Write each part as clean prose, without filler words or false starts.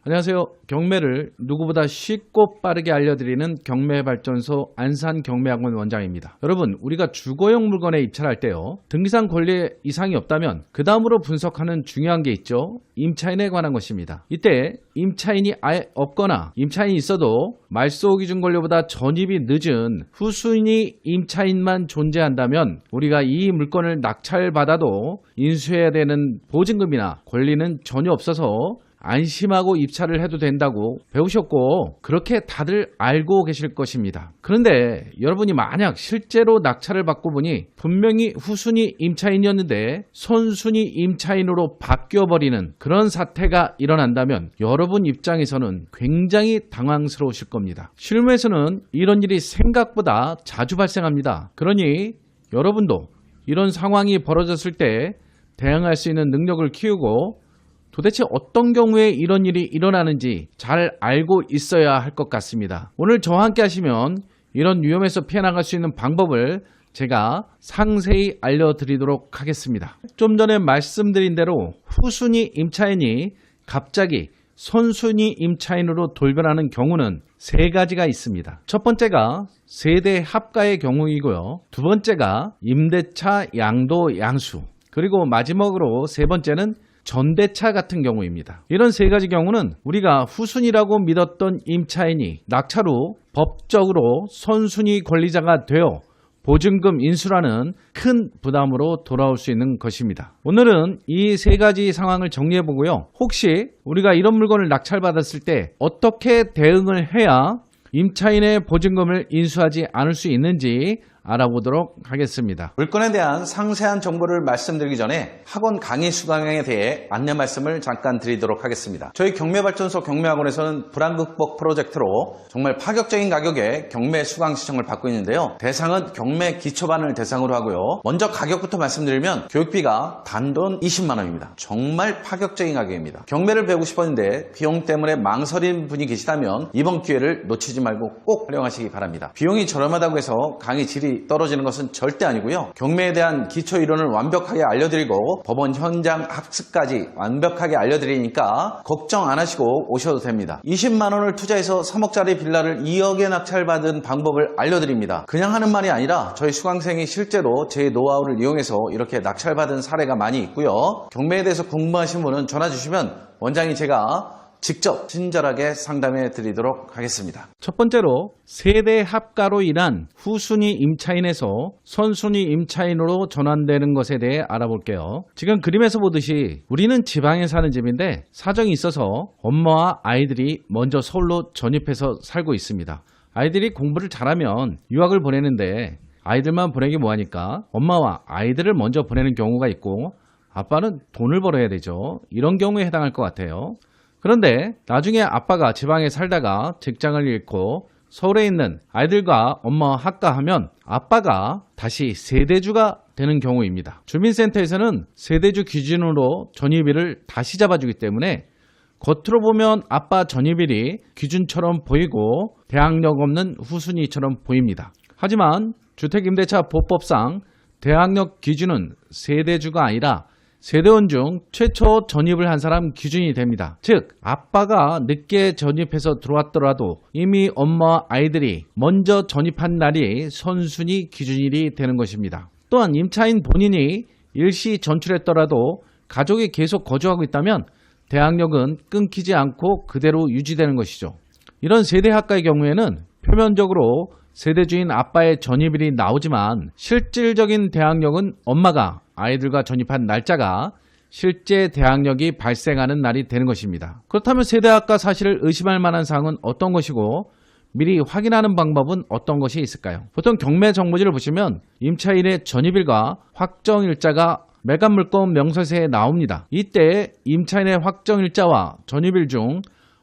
안녕하세요. 경매를 누구보다 쉽고 빠르게 알려드리는 경매발전소 안산경매학원 원장입니다. 여러분, 우리가 주거용 물건에 입찰할 때요, 등기상 권리에 이상이 없다면 그 다음으로 분석하는 중요한 게 있죠. 임차인에 관한 것입니다. 이때 임차인이 아예 없거나 임차인이 있어도 말소기준 권리보다 전입이 늦은 후순위 임차인만 존재한다면 우리가 이 물건을 낙찰받아도 인수해야 되는 보증금이나 권리는 전혀 없어서 안심하고 입찰을 해도 된다고 배우셨고 그렇게 다들 알고 계실 것입니다. 그런데 여러분이 만약 실제로 낙찰을 받고 보니 분명히 후순위 임차인이었는데 선순위 임차인으로 바뀌어버리는 그런 사태가 일어난다면 여러분 입장에서는 굉장히 당황스러우실 겁니다. 실무에서는 이런 일이 생각보다 자주 발생합니다. 그러니 여러분도 이런 상황이 벌어졌을 때 대응할 수 있는 능력을 키우고 도대체 어떤 경우에 이런 일이 일어나는지 잘 알고 있어야 할 것 같습니다. 오늘 저와 함께 하시면 이런 위험에서 피해나갈 수 있는 방법을 제가 상세히 알려드리도록 하겠습니다. 좀 전에 말씀드린 대로 후순위 임차인이 갑자기 선순위 임차인으로 돌변하는 경우는 세 가지가 있습니다. 첫 번째가 세대 합가의 경우이고요. 두 번째가 임대차 양도 양수, 그리고 마지막으로 세 번째는 전대차 같은 경우입니다. 이런 세 가지 경우는 우리가 후순위라고 믿었던 임차인이 낙찰 후 법적으로 선순위 권리자가 되어 보증금 인수라는 큰 부담으로 돌아올 수 있는 것입니다. 오늘은 이 세 가지 상황을 정리해 보고요. 혹시 우리가 이런 물건을 낙찰받았을 때 어떻게 대응을 해야 임차인의 보증금을 인수하지 않을 수 있는지 알아보도록 하겠습니다. 물건에 대한 상세한 정보를 말씀드리기 전에 학원 강의 수강에 대해 안내 말씀을 잠깐 드리도록 하겠습니다. 저희 경매발전소 경매학원에서는 불황극복 프로젝트로 정말 파격적인 가격에 경매 수강 신청을 받고 있는데요. 대상은 경매 기초반을 대상으로 하고요. 먼저 가격부터 말씀드리면 교육비가 단돈 20만 원입니다. 정말 파격적인 가격입니다. 경매를 배우고 싶었는데 비용 때문에 망설인 분이 계시다면 이번 기회를 놓치지 말고 꼭 활용하시기 바랍니다. 비용이 저렴하다고 해서 강의 질이 떨어지는 것은 절대 아니고요. 경매에 대한 기초 이론을 완벽하게 알려드리고 법원 현장 학습까지 완벽하게 알려드리니까 걱정 안 하시고 오셔도 됩니다. 20만 원을 투자해서 3억짜리 빌라를 2억에 낙찰받은 방법을 알려드립니다. 그냥 하는 말이 아니라 저희 수강생이 실제로 제 노하우를 이용해서 이렇게 낙찰받은 사례가 많이 있고요. 경매에 대해서 궁금하신 분은 전화 주시면 원장이 제가 직접 친절하게 상담해 드리도록 하겠습니다. 첫 번째로 세대 합가로 인한 후순위 임차인에서 선순위 임차인으로 전환되는 것에 대해 알아볼게요. 지금 그림에서 보듯이 우리는 지방에 사는 집인데 사정이 있어서 엄마와 아이들이 먼저 서울로 전입해서 살고 있습니다. 아이들이 공부를 잘하면 유학을 보내는데 아이들만 보내기 뭐하니까 엄마와 아이들을 먼저 보내는 경우가 있고 아빠는 돈을 벌어야 되죠. 이런 경우에 해당할 것 같아요. 그런데 나중에 아빠가 지방에 살다가 직장을 잃고 서울에 있는 아이들과 엄마와 합가하면 아빠가 다시 세대주가 되는 경우입니다. 주민센터에서는 세대주 기준으로 전입일을 다시 잡아주기 때문에 겉으로 보면 아빠 전입일이 기준처럼 보이고 대항력 없는 후순위처럼 보입니다. 하지만 주택임대차보법상 대항력 기준은 세대주가 아니라 세대원 중 최초 전입을 한 사람 기준이 됩니다. 즉 아빠가 늦게 전입해서 들어왔더라도 이미 엄마와 아이들이 먼저 전입한 날이 선순위 기준일이 되는 것입니다. 또한 임차인 본인이 일시 전출했더라도 가족이 계속 거주하고 있다면 대항력은 끊기지 않고 그대로 유지되는 것이죠. 이런 세대합가의 경우에는 표면적으로 세대주인 아빠의 전입일이 나오지만 실질적인 대항력은 엄마가 아이들과 전입한 날짜가 실제 대항력이 발생하는 날이 되는 것입니다. 그렇다면 세대합가 사실을 의심할 만한 사항은 어떤 것이고 미리 확인하는 방법은 어떤 것이 있을까요? 보통 경매 정보지를 보시면 임차인의 전입일과 확정일자가 매각물건 명세서에 나옵니다. 이때 임차인의 확정일자와 전입일 중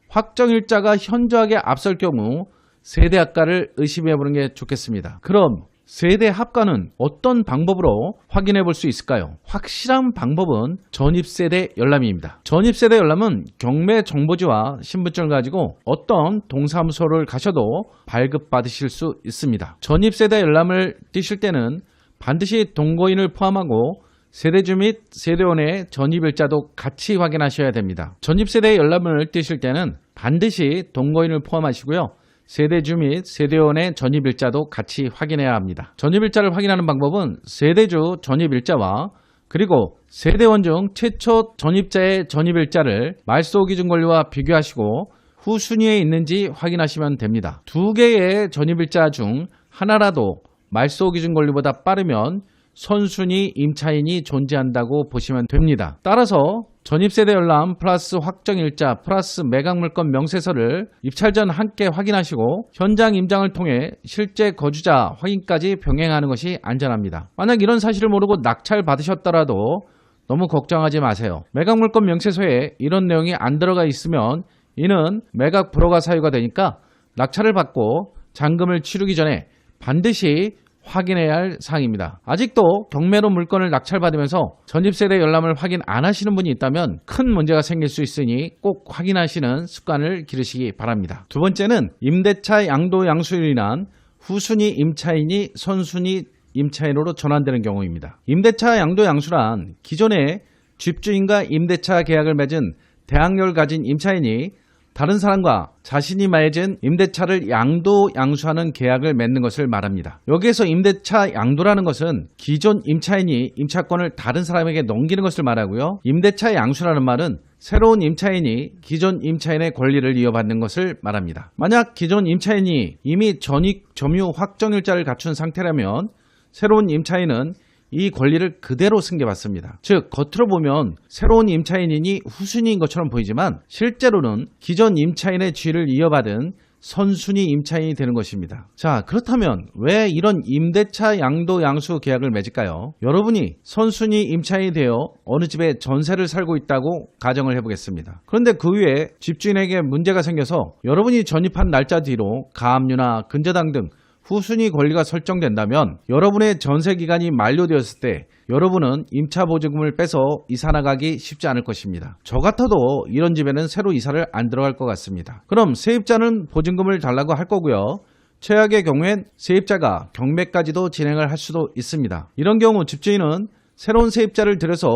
확정일자가 현저하게 앞설 경우 세대합가를 의심해 보는 게 좋겠습니다. 그럼 세대합가는 어떤 방법으로 확인해 볼 수 있을까요? 확실한 방법은 전입세대 열람입니다. 전입세대 열람은 경매 정보지와 신분증을 가지고 어떤 동사무소를 가셔도 발급받으실 수 있습니다. 전입세대 열람을 띄실 때는 반드시 동거인을 포함하고 세대주 및 세대원의 전입일자도 같이 확인하셔야 됩니다. 전입세대의 열람을 띄실 때는 반드시 동거인을 포함하시고요. 세대주 및 세대원의 전입일자도 같이 확인해야 합니다. 전입일자를 확인하는 방법은 세대주 전입일자와 그리고 세대원 중 최초 전입자의 전입일자를 말소기준권리와 비교하시고 후순위에 있는지 확인하시면 됩니다. 두 개의 전입일자 중 하나라도 말소기준권리보다 빠르면 선순위 임차인이 존재한다고 보시면 됩니다. 따라서 전입세대 열람 플러스 확정일자 플러스 매각물건 명세서를 입찰 전 함께 확인하시고 현장 임장을 통해 실제 거주자 확인까지 병행하는 것이 안전합니다. 만약 이런 사실을 모르고 낙찰 받으셨더라도 너무 걱정하지 마세요. 매각물건 명세서에 이런 내용이 안 들어가 있으면 이는 매각 불허가 사유가 되니까 낙찰을 받고 잔금을 치르기 전에 반드시 확인해야 할 사항입니다. 아직도 경매로 물건을 낙찰받으면서 전입세대 열람을 확인 안 하시는 분이 있다면 큰 문제가 생길 수 있으니 꼭 확인하시는 습관을 기르시기 바랍니다. 두 번째는 임대차 양도 양수로 인한 후순위 임차인이 선순위 임차인으로 전환되는 경우입니다. 임대차 양도 양수란 기존에 집주인과 임대차 계약을 맺은 대항력을 가진 임차인이 다른 사람과 자신이 맺은 임대차를 양도 양수하는 계약을 맺는 것을 말합니다. 여기에서 임대차 양도라는 것은 기존 임차인이 임차권을 다른 사람에게 넘기는 것을 말하고요. 임대차 양수라는 말은 새로운 임차인이 기존 임차인의 권리를 이어받는 것을 말합니다. 만약 기존 임차인이 이미 전입 점유 확정일자를 갖춘 상태라면 새로운 임차인은 이 권리를 그대로 승계받습니다. 즉 겉으로 보면 새로운 임차인이니 후순위인 것처럼 보이지만 실제로는 기존 임차인의 지위를 이어받은 선순위 임차인이 되는 것입니다. 자, 그렇다면 왜 이런 임대차 양도 양수 계약을 맺을까요? 여러분이 선순위 임차인이 되어 어느 집에 전세를 살고 있다고 가정을 해보겠습니다. 그런데 그 후에 집주인에게 문제가 생겨서 여러분이 전입한 날짜 뒤로 가압류나 근저당 등 후순위 권리가 설정된다면 여러분의 전세 기간이 만료되었을 때 여러분은 임차 보증금을 빼서 이사 나가기 쉽지 않을 것입니다. 저 같아도 이런 집에는 새로 이사를 안 들어갈 것 같습니다. 그럼 세입자는 보증금을 달라고 할 거고요. 최악의 경우엔 세입자가 경매까지도 진행을 할 수도 있습니다. 이런 경우 집주인은 새로운 세입자를 들여서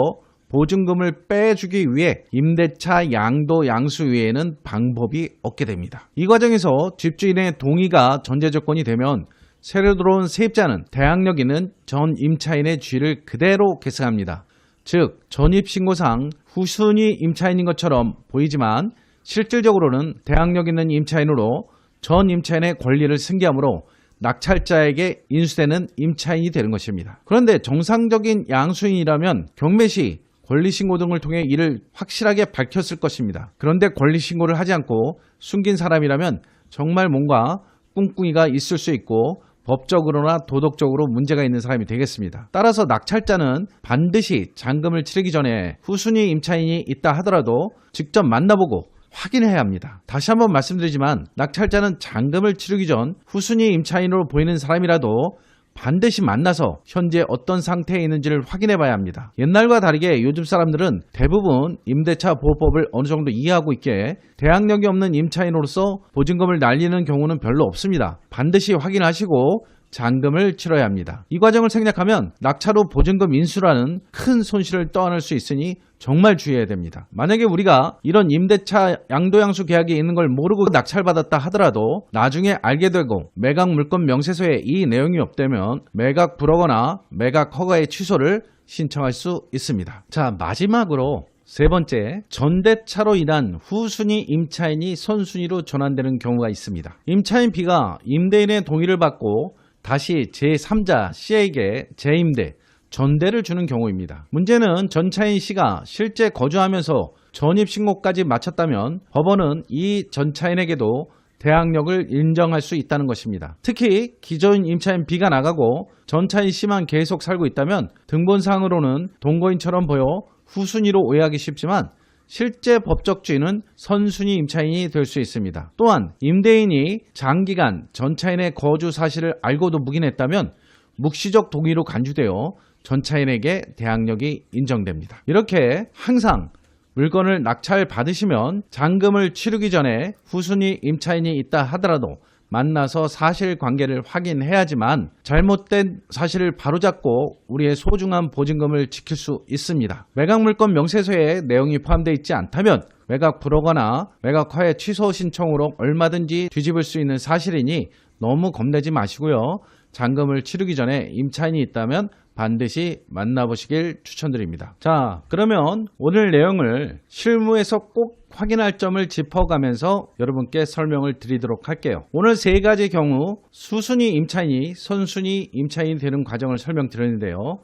보증금을 빼주기 위해 임대차 양도 양수 외에는 방법이 없게 됩니다. 이 과정에서 집주인의 동의가 전제 조건이 되면 새로 들어온 세입자는 대항력 있는 전 임차인의 지위를 그대로 계승합니다. 즉 전입신고상 후순위 임차인인 것처럼 보이지만 실질적으로는 대항력 있는 임차인으로 전 임차인의 권리를 승계하므로 낙찰자에게 인수되는 임차인이 되는 것입니다. 그런데 정상적인 양수인이라면 경매 시 권리신고 등을 통해 이를 확실하게 밝혔을 것입니다. 그런데 권리신고를 하지 않고 숨긴 사람이라면 정말 뭔가 꿍꿍이가 있을 수 있고 법적으로나 도덕적으로 문제가 있는 사람이 되겠습니다. 따라서 낙찰자는 반드시 잔금을 치르기 전에 후순위 임차인이 있다 하더라도 직접 만나보고 확인해야 합니다. 다시 한번 말씀드리지만 낙찰자는 잔금을 치르기 전 후순위 임차인으로 보이는 사람이라도 반드시 만나서 현재 어떤 상태에 있는지를 확인해 봐야 합니다. 옛날과 다르게 요즘 사람들은 대부분 임대차 보호법을 어느 정도 이해하고 있기에 대항력이 없는 임차인으로서 보증금을 날리는 경우는 별로 없습니다. 반드시 확인하시고 잔금을 치러야 합니다. 이 과정을 생략하면 낙찰 후 보증금 인수라는 큰 손실을 떠안을 수 있으니 정말 주의해야 됩니다. 만약에 우리가 이런 임대차 양도양수 계약이 있는 걸 모르고 낙찰받았다 하더라도 나중에 알게 되고 매각 물건 명세서에 이 내용이 없다면 매각 불허거나 매각 허가의 취소를 신청할 수 있습니다. 자, 마지막으로 세 번째, 전대차로 인한 후순위 임차인이 선순위로 전환되는 경우가 있습니다. 임차인 B가 임대인의 동의를 받고 다시 제3자 C에게 재임대, 전대를 주는 경우입니다. 문제는 전차인 C가 실제 거주하면서 전입신고까지 마쳤다면 법원은 이 전차인에게도 대항력을 인정할 수 있다는 것입니다. 특히 기존 임차인 B가 나가고 전차인 C만 계속 살고 있다면 등본상으로는 동거인처럼 보여 후순위로 오해하기 쉽지만 실제 법적 주인은 선순위 임차인이 될 수 있습니다. 또한 임대인이 장기간 전차인의 거주 사실을 알고도 묵인했다면 묵시적 동의로 간주되어 전차인에게 대항력이 인정됩니다. 이렇게 항상 물건을 낙찰 받으시면 잔금을 치르기 전에 후순위 임차인이 있다 하더라도 만나서 사실관계를 확인해야지만 잘못된 사실을 바로잡고 우리의 소중한 보증금을 지킬 수 있습니다. 매각물건 명세서에 내용이 포함되어 있지 않다면 매각 불허거나 매각 허회 취소 신청으로 얼마든지 뒤집을 수 있는 사실이니 너무 겁내지 마시고요. 잔금을 치르기 전에 임차인이 있다면 반드시 만나보시길 추천드립니다. 자, 그러면 오늘 내용을 실무에서 꼭 확인할 점을 짚어가면서 여러분께 설명을 드리도록 할게요. 오늘 세 가지 경우 수순위 임차인이 선순위 임차인이 되는 과정을 설명드렸는데요.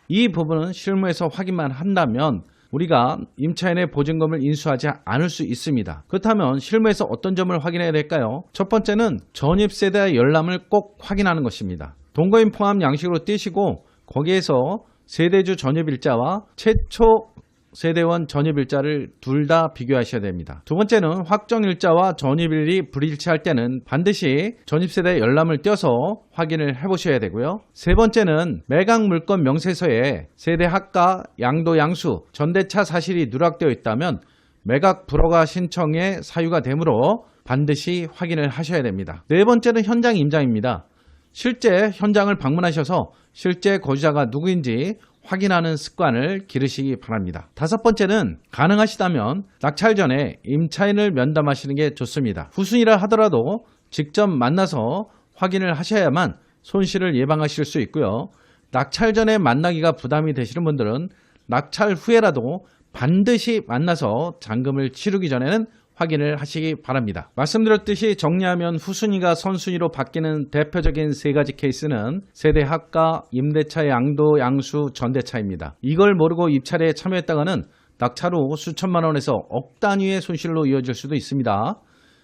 이 부분은 실무에서 확인만 한다면 우리가 임차인의 보증금을 인수하지 않을 수 있습니다. 그렇다면 실무에서 어떤 점을 확인해야 될까요? 첫 번째는 전입세대 열람을 꼭 확인하는 것입니다. 동거인 포함 양식으로 띄시고 거기에서 세대주 전입일자와 최초 세대원 전입일자를 둘 다 비교하셔야 됩니다. 두 번째는 확정일자와 전입일이 불일치할 때는 반드시 전입세대 열람을 띄어서 확인을 해보셔야 되고요. 세 번째는 매각물건 명세서에 세대 합가, 양도, 양수, 전대차 사실이 누락되어 있다면 매각 불허가 신청의 사유가 되므로 반드시 확인을 하셔야 됩니다. 네 번째는 현장 임장입니다. 실제 현장을 방문하셔서 실제 거주자가 누구인지 확인하는 습관을 기르시기 바랍니다. 다섯 번째는 가능하시다면 낙찰 전에 임차인을 면담하시는 게 좋습니다. 후순위라 하더라도 직접 만나서 확인을 하셔야만 손실을 예방하실 수 있고요. 낙찰 전에 만나기가 부담이 되시는 분들은 낙찰 후에라도 반드시 만나서 잔금을 치르기 전에는 확인을 하시기 바랍니다. 말씀드렸듯이 정리하면 후순위가 선순위로 바뀌는 대표적인 세 가지 케이스는 세대 합가, 임대차 양도, 양수, 전대차입니다. 이걸 모르고 입찰에 참여했다가는 낙찰 후 수천만 원에서 억 단위의 손실로 이어질 수도 있습니다.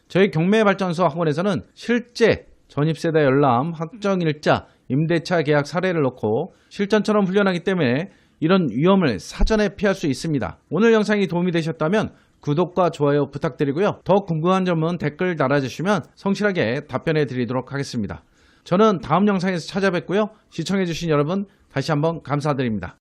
저희 경매발전소 학원에서는 실제 전입세대 열람, 확정일자, 임대차 계약 사례를 놓고 실전처럼 훈련하기 때문에 이런 위험을 사전에 피할 수 있습니다. 오늘 영상이 도움이 되셨다면 구독과 좋아요 부탁드리고요. 더 궁금한 점은 댓글 달아주시면 성실하게 답변해 드리도록 하겠습니다. 저는 다음 영상에서 찾아뵙고요. 시청해 주신 여러분 다시 한번 감사드립니다.